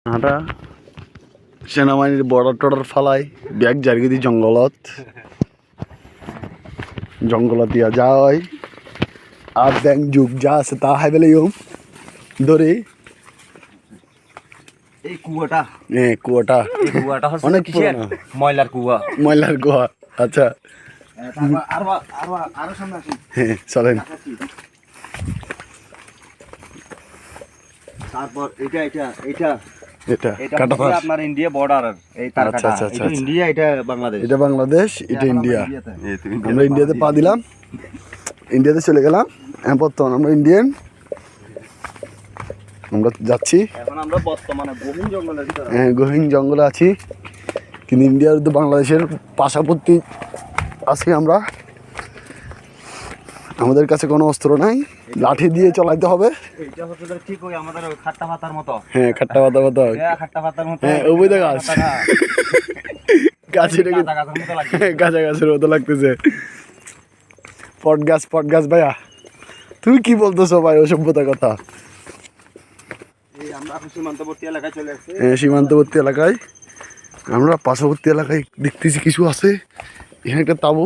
হাঁটা সেনাবাহিনীর বর্ডার টর্ডার ফালাই ব্যাগ জারগি দি জঙ্গলত দিয়া যায় আর ব্যাং যুগ যা আছে তা হাই বেলে ধরে এই কুয়াটা কুয়াটা অনেক পুরনো ময়লার কুয়া আচ্ছা হ্যাঁ চলেন তারপর এটা আপনার ইন্ডিয়া বর্ডার এই তার কাটা এটা ইন্ডিয়া এটা বাংলাদেশ এটা ইন্ডিয়া আমরা ইন্ডিয়াতে পা দিলাম ইন্ডিয়াতে চলে গেলাম বর্তমান আমরা ইন্ডিয়ান আমরা যাচ্ছি এখন আমরা বর্তমানে গহীন জঙ্গলে আছি কিন্তু ইন্ডিয়ার তো বাংলাদেশের পাশাপাশি আছি আমরা আমাদের কাছে কোনো অস্ত্র নাই লাঠি দিয়ে চলাইতে হবে এটা হচ্ছে ঠিক ওই আমাদের খাট্টা পাতার মতো খাট্টা পাতার মতো ওই দেখা গাছের মতো লাগতেছে পট গাছ ভাইয়া তুমি কি বলতেছো ভাই অসভ্যতার কথা সীমান্তবর্তী এলাকায় আমরা পার্শ্ববর্তী এলাকায় দেখতেছি কিছু আছে এখানে একটা তাবু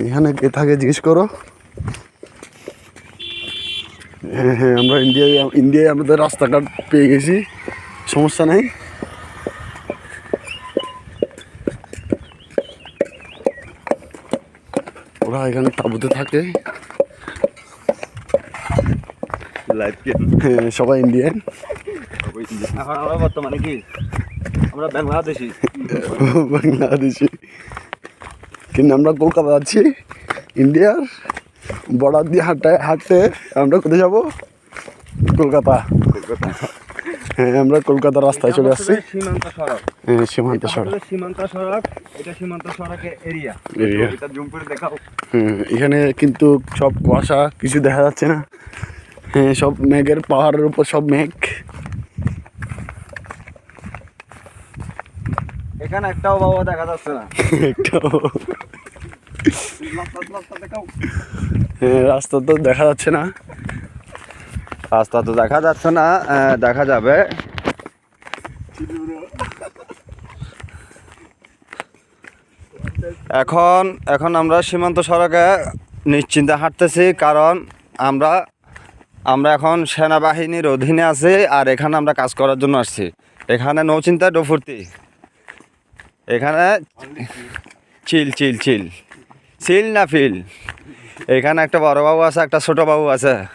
এখানে কে থাকে জিজ্ঞেস করো হ্যাঁ আমরা ইন্ডিয়ায় আমাদের রাস্তাঘাট পেয়ে গেছি সমস্যা নেই ওরা এখানে তাবুতে থাকে হ্যাঁ সবাই ইন্ডিয়ান এখন আমরা বর্তমানে কি আমরা বাংলাদেশি কিন্তু আমরা কলকাতা যাচ্ছি ইন্ডিয়ার বর্ডার দিয়ে হাঁটতে আমরা কোথায় যাবো কলকাতা হ্যাঁ আমরা কলকাতার রাস্তায় চলে আসছি সীমান্ত সড়ক এটা সীমান্ত সড়কের এরিয়া এটা জুম করে দেখাও এখানে কিন্তু সব কুয়াশা কিছু দেখা যাচ্ছে না হ্যাঁ সব মেঘের পাহাড়ের উপর সব মেঘ এখানে একটাও বাবা দেখা যাচ্ছে না রাস্তা তো দেখা যাচ্ছে না দেখা যাবে এখন আমরা সীমান্ত সড়কে নিশ্চিন্তে হাঁটতেছি কারণ আমরা এখন সেনাবাহিনীর অধীনে আছি আর এখানে আমরা কাজ করার জন্য আসছি এখানে নৌচিন্তা ডোফুর্তি এখানে চিল না ফিল এখানে একটা বড় বাবু আছে একটা ছোট বাবু আছে